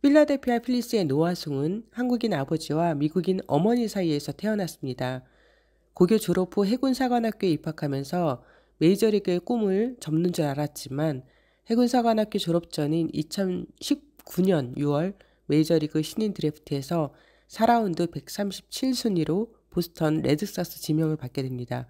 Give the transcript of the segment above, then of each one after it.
필라델피아 필리스의 노아송은 한국인 아버지와 미국인 어머니 사이에서 태어났습니다. 고교 졸업 후 해군사관학교에 입학하면서 메이저리그의 꿈을 접는 줄 알았지만 해군사관학교 졸업 전인 2019년 6월 메이저리그 신인 드래프트에서 4라운드 137순위로 보스턴 레드삭스 지명을 받게 됩니다.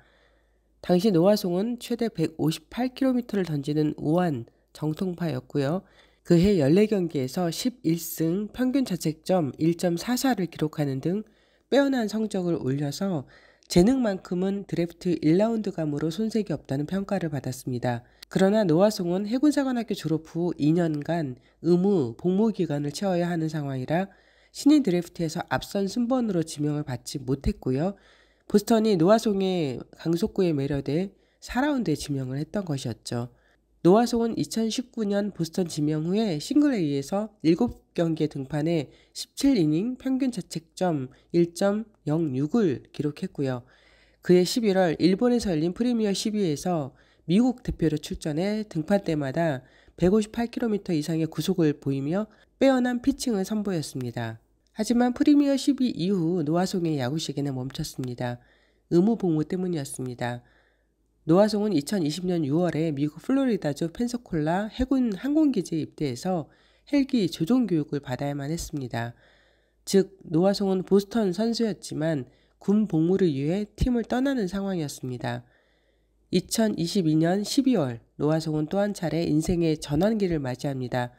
당시 노아송은 최대 158km를 던지는 우한 정통파였고요. 그해 14경기에서 11승 평균자책점 1.44를 기록하는 등 빼어난 성적을 올려서 재능만큼은 드래프트 1라운드감으로 손색이 없다는 평가를 받았습니다. 그러나 노아송은 해군사관학교 졸업 후 2년간 의무 복무기간을 채워야 하는 상황이라 신인 드래프트에서 앞선 순번으로 지명을 받지 못했고요. 보스턴이 노아송의 강속구에 매료돼 4라운드에 지명을 했던 것이었죠. 노아송은 2019년 보스턴 지명 후에 싱글A에서 7경기에 등판해 17이닝 평균 자책점 1.06을 기록했고요. 그해 11월 일본에서 열린 프리미어 12에서 미국 대표로 출전해 등판 때마다 158km 이상의 구속을 보이며 빼어난 피칭을 선보였습니다. 하지만 프리미어 12 이후 노아송의 야구 시기는 멈췄습니다. 의무 복무 때문이었습니다. 노아송은 2020년 6월에 미국 플로리다주 펜사콜라 해군 항공기지에 입대해서 헬기 조종 교육을 받아야만 했습니다. 즉 노아송은 보스턴 선수였지만 군 복무를 위해 팀을 떠나는 상황이었습니다. 2022년 12월 노아송은 또 한 차례 인생의 전환기를 맞이합니다.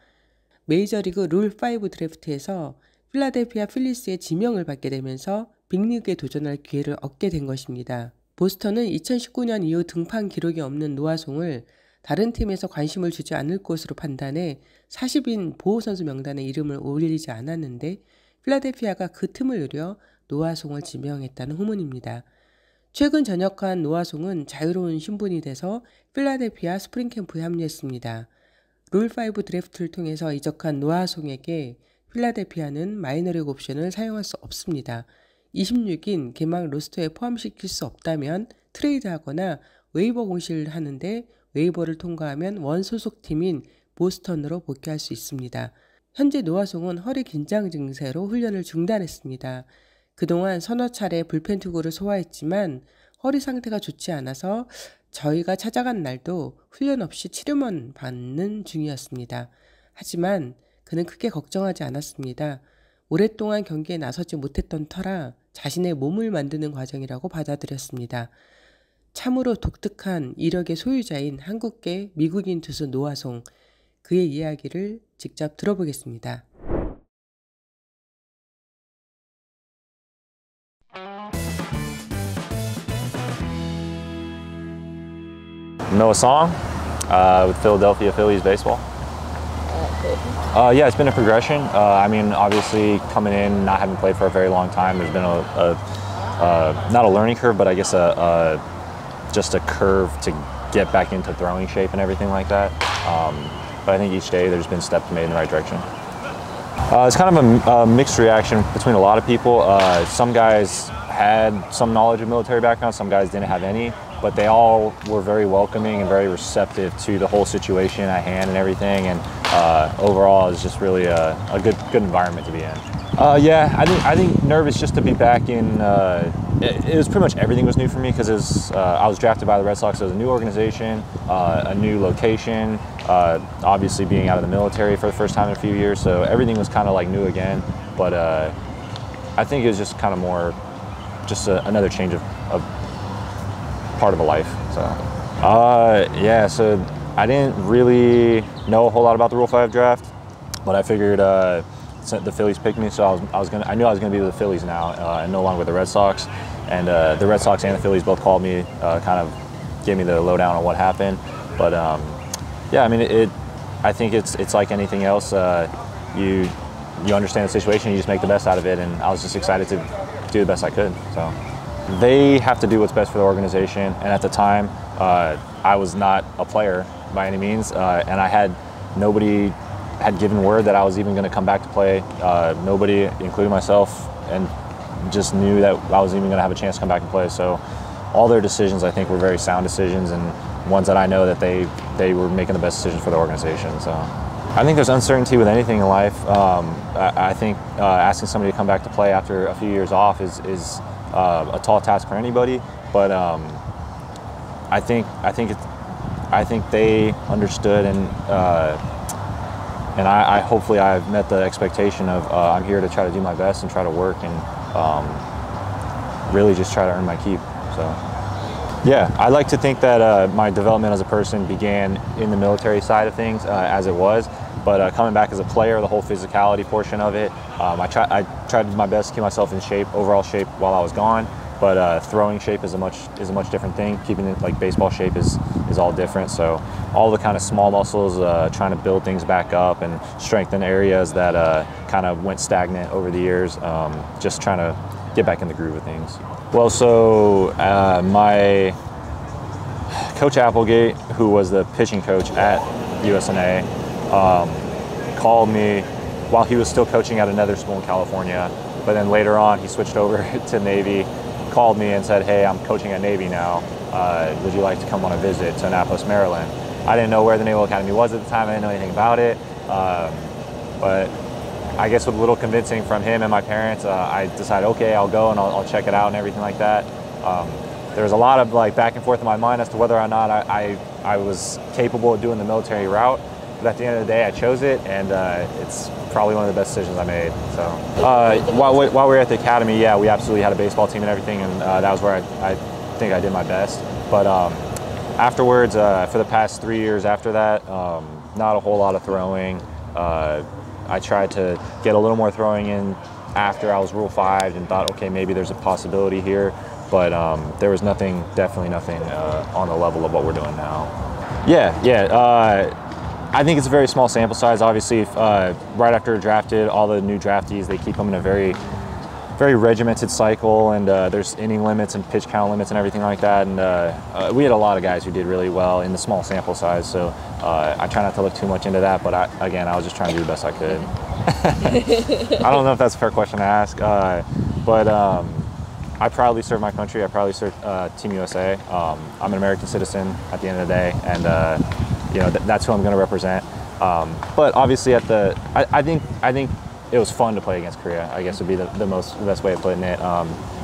메이저리그 룰5 드래프트에서 필라델피아 필리스의 지명을 받게 되면서 빅리그에 도전할 기회를 얻게 된 것입니다. 보스턴은 2019년 이후 등판 기록이 없는 노아송을 다른 팀에서 관심을 주지 않을 것으로 판단해 40인 보호선수 명단에 이름을 올리지 않았는데 필라델피아가 그 틈을 노려 노아송을 지명했다는 후문입니다. 최근 전역한 노아송은 자유로운 신분이 돼서 필라델피아 스프링캠프에 합류했습니다. 룰5 드래프트를 통해서 이적한 노아송에게 필라델피아는 마이너리그 옵션을 사용할 수 없습니다. 26인 개막 로스터에 포함시킬 수 없다면 트레이드하거나 웨이버 공시를 하는데 웨이버를 통과하면 원소속팀인 보스턴으로 복귀할 수 있습니다. 현재 노아송은 허리 긴장 증세로 훈련을 중단했습니다. 그동안 서너 차례 불펜 투구를 소화했지만 허리 상태가 좋지 않아서 저희가 찾아간 날도 훈련 없이 치료만 받는 중이었습니다. 하지만 그는 크게 걱정하지 않았습니다. 오랫동안 경기에 나서지 못했던 터라 자신의 몸을 만드는 과정이라고 받아들였습니다. 참으로 독특한 이력의 소유자인 한국계 미국인 투수 노아송, 그의 이야기를 직접 들어보겠습니다. Know a song with Philadelphia Phillies baseball. Yeah, it's been a progression. I mean, obviously coming in, not having played for a very long time, there's been not a learning curve, but I guess just a curve to get back into throwing shape and everything like that. But I think each day there's been steps made in the right direction. It's kind of a mixed reaction between a lot of people. Some guys had some knowledge of military background, some guys didn't have any, but they all were very welcoming and very receptive to the whole situation at hand and everything. And overall, it's just really a good environment to be in. Yeah, I think nervous just to be back in. It was pretty much everything was new for me because I was drafted by the Red Sox. So it was a new organization, a new location. Obviously, being out of the military for the first time in a few years, so everything was kind of like new again. But I think it was just kind of more, just another change of part of a life. So yeah, so I didn't really know a whole lot about the Rule 5 draft, but I figured the Phillies picked me, so I knew I was gonna be with the Phillies now, and no longer with the Red Sox. And the Red Sox and the Phillies both called me, kind of gave me the lowdown on what happened. But yeah, I mean, I think it's like anything else. You understand the situation, you just make the best out of it, and I was just excited to do the best I could. So they have to do what's best for the organization, and at the time, I was not a player by any means, and nobody had given word that I was even going to come back to play. Nobody, including myself, and just knew that I was even going to have a chance to come back and play. So all their decisions, I think, were very sound decisions, and ones that I know that they were making the best decisions for the organization. So I think there's uncertainty with anything in life. I think asking somebody to come back to play after a few years off is a tall task for anybody. But I think they understood, and I hopefully I've met the expectation of I'm here to try to do my best and try to work and really just try to earn my keep. So. Yeah, I like to think that my development as a person began in the military side of things as it was, but coming back as a player, the whole physicality portion of it, I tried to do my best to keep myself in shape, overall shape while I was gone, but throwing shape is a much different thing. Keeping it like baseball shape is all different. So all the kind of small muscles, trying to build things back up and strengthen areas that kind of went stagnant over the years, just trying to get back in the groove of things. Well, so my Coach Applegate, who was the pitching coach at USNA, called me while he was still coaching at another school in California, but then later on he switched over to Navy, called me and said, hey, I'm coaching at Navy now. Would you like to come on a visit to Annapolis, Maryland? I didn't know where the Naval Academy was at the time. I didn't know anything about it, but I guess with a little convincing from him and my parents, I decided, okay, I'll go and I'll check it out and everything like that. There was a lot of like back and forth in my mind as to whether or not I was capable of doing the military route. But at the end of the day, I chose it, and it's probably one of the best decisions I made. So while we were at the academy, yeah, we absolutely had a baseball team and everything, and that was where I think I did my best. But afterwards, for the past 3 years after that, not a whole lot of throwing. I tried to get a little more throwing in after I was Rule 5 and thought, okay, maybe there's a possibility here. But there was definitely nothing on the level of what we're doing now. Yeah. I think it's a very small sample size. Obviously, right after drafted, all the new draftees, they keep them in a very, very regimented cycle, and there's inning limits and pitch count limits and everything like that. And we had a lot of guys who did really well in the small sample size, so I try not to look too much into that, but I was just trying to do the best I could. I don't know if that's a fair question to ask, but I proudly serve my country. I proudly serve Team USA. I'm an American citizen at the end of the day, and that's who I'm going to represent. But obviously, I think it was fun to play against Korea, I guess would be the best way of putting it.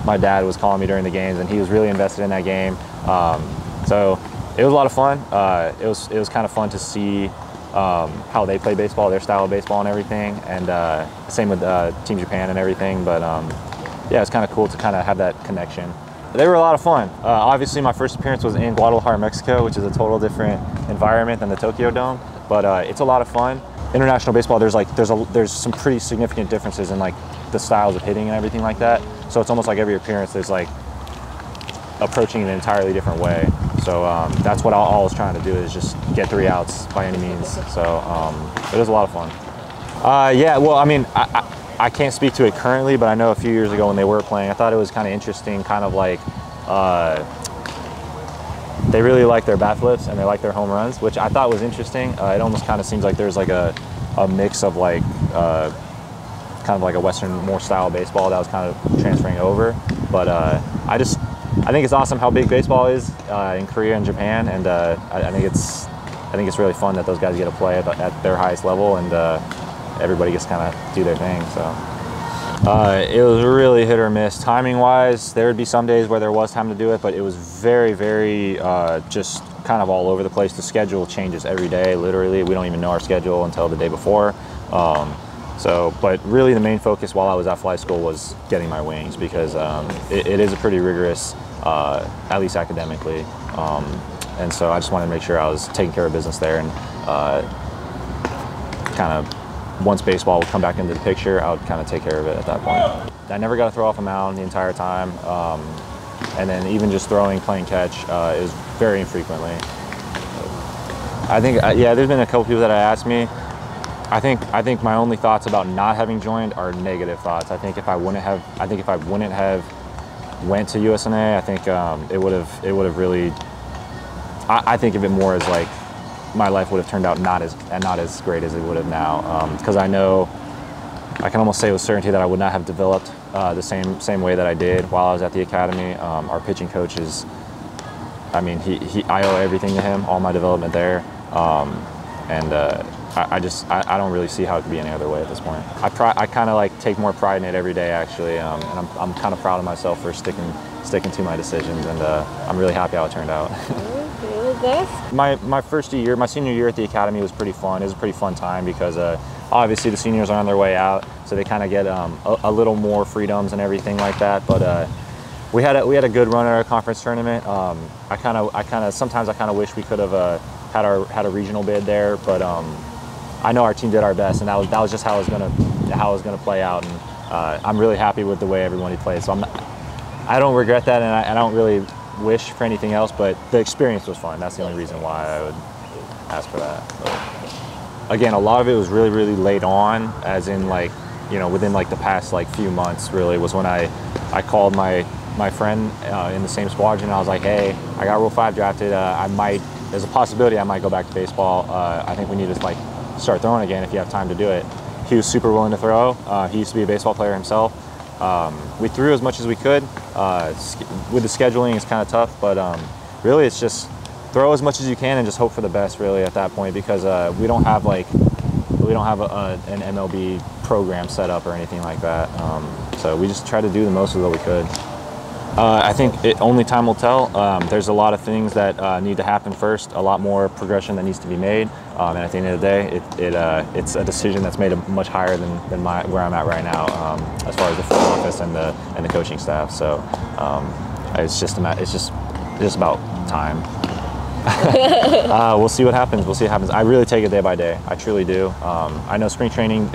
My dad was calling me during the games, and he was really invested in that game. So it was a lot of fun. It was kind of fun to see how they play baseball, their style of baseball and everything, and same with Team Japan and everything. But yeah, it's kind of cool to kind of have that connection. They were a lot of fun. Obviously, my first appearance was in Guadalajara, Mexico, which is a total different environment than the Tokyo Dome, but it's a lot of fun. International baseball, there's some pretty significant differences in like the styles of hitting and everything like that. So it's almost like every appearance there's like approaching an entirely different way. So that's what I was trying to do, is just get 3 outs by any means. So it was a lot of fun. Yeah, well, I mean, I can't speak to it currently, but I know a few years ago when they were playing, I thought it was kind of interesting, kind of like they really like their bat flips and they like their home runs, which I thought was interesting. It almost kind of seems like there's like a mix of like kind of like a Western more style baseball that was kind of transferring over. But I think it's awesome how big baseball is in Korea and Japan, and I think it's really fun that those guys get to play at their highest level, and everybody gets kind of do their thing. So it was really hit or miss. Timing wise, there would be some days where there was time to do it, but it was very, very just kind of all over the place. The schedule changes every day, literally. We don't even know our schedule until the day before. But really the main focus while I was at flight school was getting my wings, because it is a pretty rigorous, at least academically. And so I just wanted to make sure I was taking care of business there, and kind of once baseball would come back into the picture, I would kind of take care of it at that point. I never got to throw off a mound the entire time. And then even just throwing, playing catch, is very infrequently. I think, yeah, there's been a couple people that have asked me. I think my only thoughts about not having joined are negative thoughts. I think if I wouldn't have went to USNA, I think it would have really. I think of it more as like my life would have turned out not as great as it would have now, because I know I can almost say with certainty that I would not have developed the same way that I did while I was at the academy. Our pitching coach is, I mean, I owe everything to him, all my development there, and I don't really see how it could be any other way at this point. I kind of like take more pride in it every day actually, and I'm kind of proud of myself for sticking to my decisions, and I'm really happy how it turned out. My first year, my senior year at the academy was pretty fun. It was a pretty fun time because obviously the seniors are on their way out, so they kind of get a little more freedoms and everything like that. But we had a good run at our conference tournament. Sometimes I kind of wish we could have had a regional bid there, but I know our team did our best, and that was just how it was gonna play out. And I'm really happy with the way everyone played. So I don't regret that, and I don't really wish for anything else. But the experience was fun. That's the only reason why I would ask for that. But again, a lot of it was really, really late on, as in like, you know, within like the past like few months. Really was when I called my friend in the same squadron. I was like, hey, I got Rule 5 drafted. There's a possibility I might go back to baseball. I think we need to like start throwing again if you have time to do it. He was super willing to throw. He used to be a baseball player himself. We threw as much as we could. With the scheduling, it's kind of tough, but really it's just throw as much as you can and just hope for the best really at that point, because we don't have an MLB program set up or anything like that. So we just try to do the most of what we could. I think only time will tell. There's a lot of things that need to happen first, a lot more progression that needs to be made, and at the end of the day, it's a decision that's made much higher than where I'm at right now, as far as the front office and the coaching staff. So it's just about time. We'll see what happens. We'll see what happens. I really take it day by day. I truly do. I know spring training.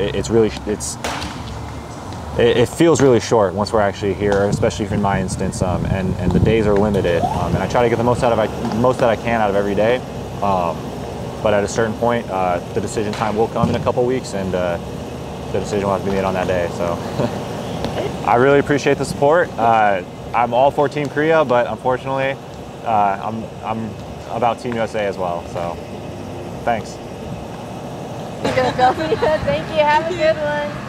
It feels really short once we're actually here, especially in my instance, and the days are limited. And I try to get the most that I can out of every day. But at a certain point, the decision time will come in a couple weeks, and the decision will have to be made on that day. So I really appreciate the support. I'm all for Team Korea, but unfortunately, I'm about Team USA as well. So thanks. Thank you. Have a good one.